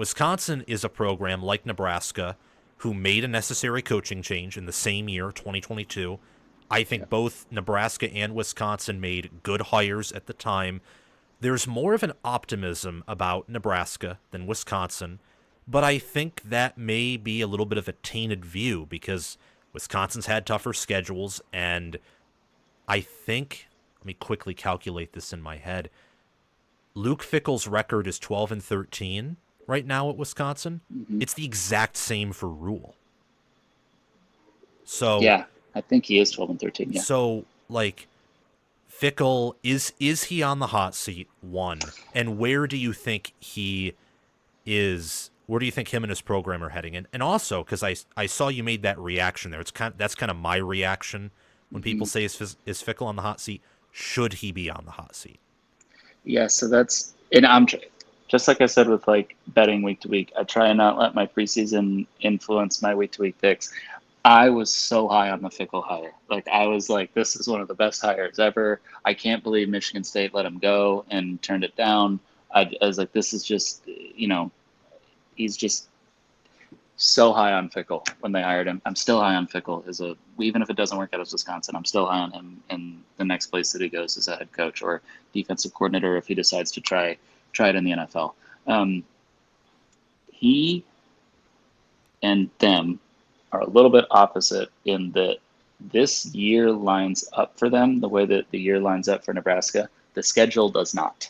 Wisconsin is a program like Nebraska who made a necessary coaching change in the same year, 2022. I think both Nebraska and Wisconsin made good hires at the time. There's more of an optimism about Nebraska than Wisconsin, but I think that may be a little bit of a tainted view because Wisconsin's had tougher schedules, and I think, let me quickly calculate this in my head. Luke Fickell's record is 12-13 right now at Wisconsin. Mm-hmm. It's the exact same for Rhule. So, Yeah, I think he is 12-13. Yeah. so like Fickell is he on the hot seat? One, and where do you think he is? Where do you think him and his program are heading? And also, because I saw you made that reaction there. That's kind of my reaction when people say is Fickell on the hot seat? Should he be on the hot seat? Yeah, so that's, and I'm just like I said with like betting week to week, I try and not let my preseason influence my week to week picks. I was so high on the Fickell hire. Like I was like, this is one of the best hires ever. I can't believe Michigan State let him go and turned it down. I was like, this is just, he's just so high on Fickell when they hired him. I'm still high on Fickell even if it doesn't work out as Wisconsin, I'm still high on him in the next place that he goes as a head coach or defensive coordinator if he decides to try it in the NFL. He and them are a little bit opposite in that this year lines up for them the way that the year lines up for Nebraska. The schedule does not.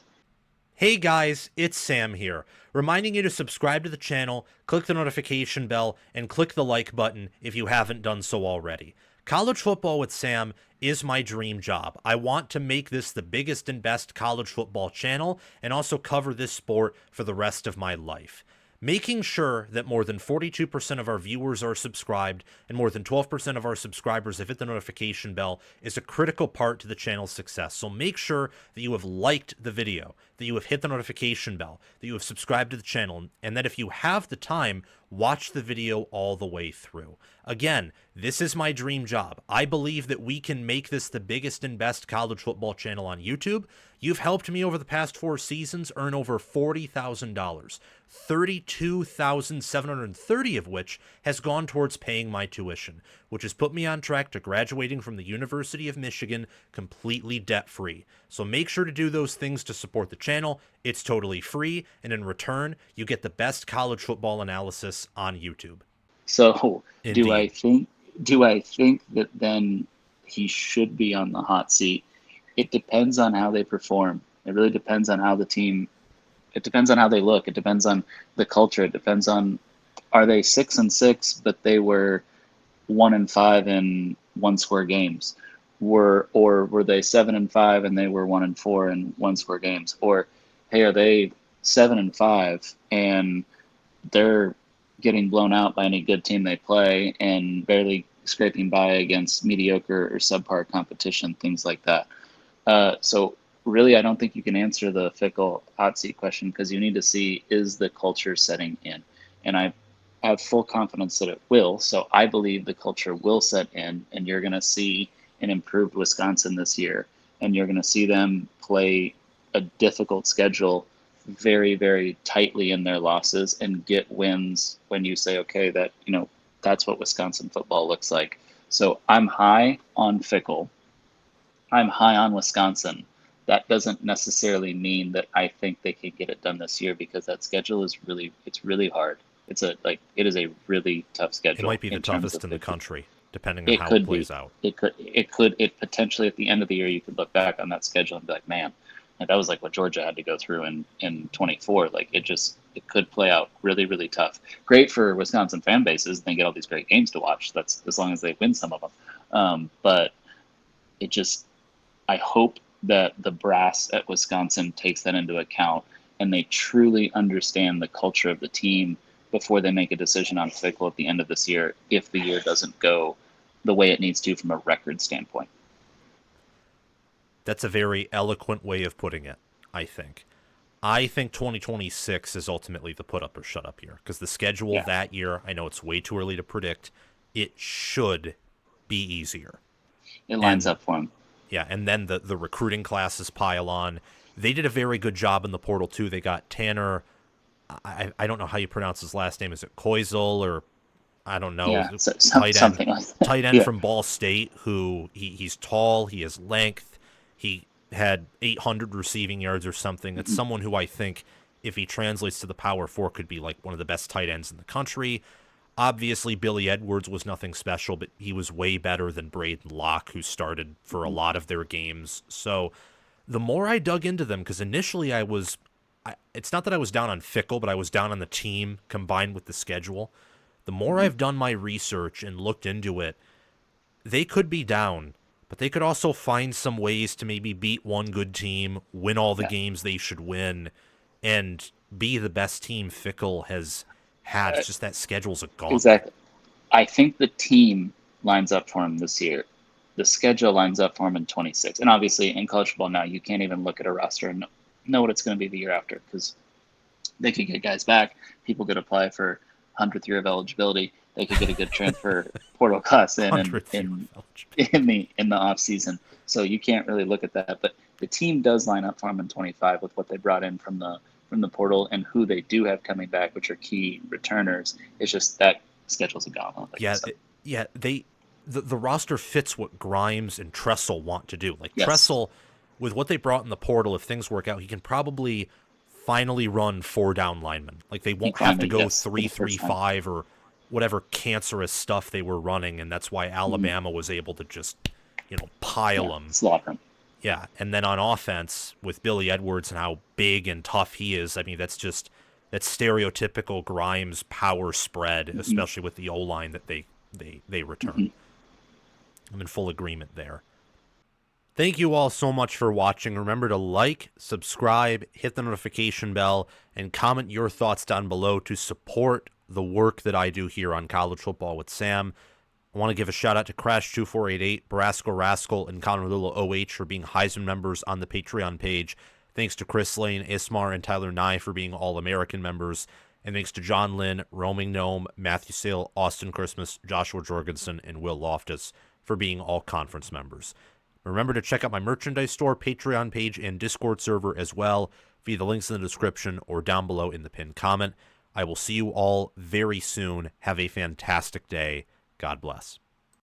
Hey guys, it's Sam here, reminding you to subscribe to the channel, click the notification bell, and click the like button if you haven't done so already. College Football with Sam is my dream job. I want to make this the biggest and best college football channel and also cover this sport for the rest of my life. Making sure that more than 42% of our viewers are subscribed and more than 12% of our subscribers have hit the notification bell is a critical part to the channel's success. So make sure that you have liked the video, that you have hit the notification bell, that you have subscribed to the channel, and that if you have the time, watch the video all the way through. Again, this is my dream job. I believe that we can make this the biggest and best college football channel on YouTube. You've helped me over the past 4 seasons earn over $40,000, $32,730 of which has gone towards paying my tuition, which has put me on track to graduating from the University of Michigan completely debt-free. So make sure to do those things to support the channel. It's totally free, and in return, you get the best college football analysis on YouTube. So Indeed. do I think that then he should be on the hot seat? It depends on how they perform. It really depends on how it depends on how they look. It depends on the culture. It depends on, are they 6-6, but they were 1-5 in 1-score games? Or were they 7-5 and they were 1-4 in 1-score games? Or, hey, are they 7-5 and they're getting blown out by any good team they play and barely scraping by against mediocre or subpar competition, things like that. So really, I don't think you can answer the Fickell hot seat question because you need to see, is the culture setting in? And I have full confidence that it will. So I believe the culture will set in, and you're going to see an improved Wisconsin this year, and you're going to see them play a difficult schedule very, very tightly in their losses and get wins when you say, okay, that's what Wisconsin football looks like. So I'm high on Fickell. I'm high on Wisconsin. That doesn't necessarily mean that I think they can get it done this year because that schedule is really hard. It is a really tough schedule. It might be the toughest in the country, depending on how it plays out. It potentially at the end of the year, you could look back on that schedule and be like, man, that was like what Georgia had to go through in 24. Like it could play out really, really tough. Great for Wisconsin fan bases. They get all these great games to watch. That's as long as they win some of them. But I hope that the brass at Wisconsin takes that into account and they truly understand the culture of the team before they make a decision on Fickell at the end of this year if the year doesn't go the way it needs to from a record standpoint. That's a very eloquent way of putting it, I think. I think 2026 is ultimately the put up or shut up year because the schedule that year, I know it's way too early to predict, it should be easier. It lines up for them. Yeah, and then the recruiting classes pile on. They did a very good job in the portal, too. They got Tanner I don't know how you pronounce his last name. Is it Koizl or I don't know, Yeah, so, tight end, something like that. tight end Yeah. from Ball State, who he's tall, he has length, he had 800 receiving yards or something. It's Mhm. someone who I think, if he translates to the Power Four, could be like one of the best tight ends in the country. Obviously, Billy Edwards was nothing special, but he was way better than Braden Locke, who started for a lot of their games. So the more I dug into them, because initially it's not that I was down on Fickell, but I was down on the team combined with the schedule. The more I've done my research and looked into it, they could be down, but they could also find some ways to maybe beat one good team, win all the Yeah. games they should win, and be the best team Fickell has had. It's just that schedule's a gauntlet. Exactly. I think the team lines up for him this year. The schedule lines up for him in 26. And obviously, in college football now, you can't even look at a roster and know what it's going to be the year after because they could get guys back. People could apply for 100th year of eligibility. They could get a good transfer portal class in 100th year in, of eligibility. in the off season. So you can't really look at that. But the team does line up for him in 25 with what they brought in from the portal and who they do have coming back, which are key returners. It's just that schedule's a gauntlet. Like Yeah, the roster fits what Grimes and Tressel want to do. Like yes. Tressel, with what they brought in the portal, if things work out, he can probably finally run 4 down linemen. Like they won't have to go 3-3-5 or whatever cancerous stuff they were running, and that's why Alabama was able to just, pile them. Slaughter them. Yeah, and then on offense with Billy Edwards and how big and tough he is, I mean that's stereotypical Grimes power spread, especially with the O-line that they return. I'm in full agreement there. Thank you all so much for watching. Remember to like, subscribe, hit the notification bell, and comment your thoughts down below to support the work that I do here on College Football with Sam. I want to give a shout out to Crash2488, Barasco Rascal, and Connor Lula OH for being Heisman members on the Patreon page. Thanks to Chris Lane, Ismar, and Tyler Nye for being All-American members. And thanks to John Lynn, Roaming Gnome, Matthew Sale, Austin Christmas, Joshua Jorgensen, and Will Loftus for being all-conference members. Remember to check out my merchandise store, Patreon page, and Discord server as well via the links in the description or down below in the pinned comment. I will see you all very soon. Have a fantastic day. God bless.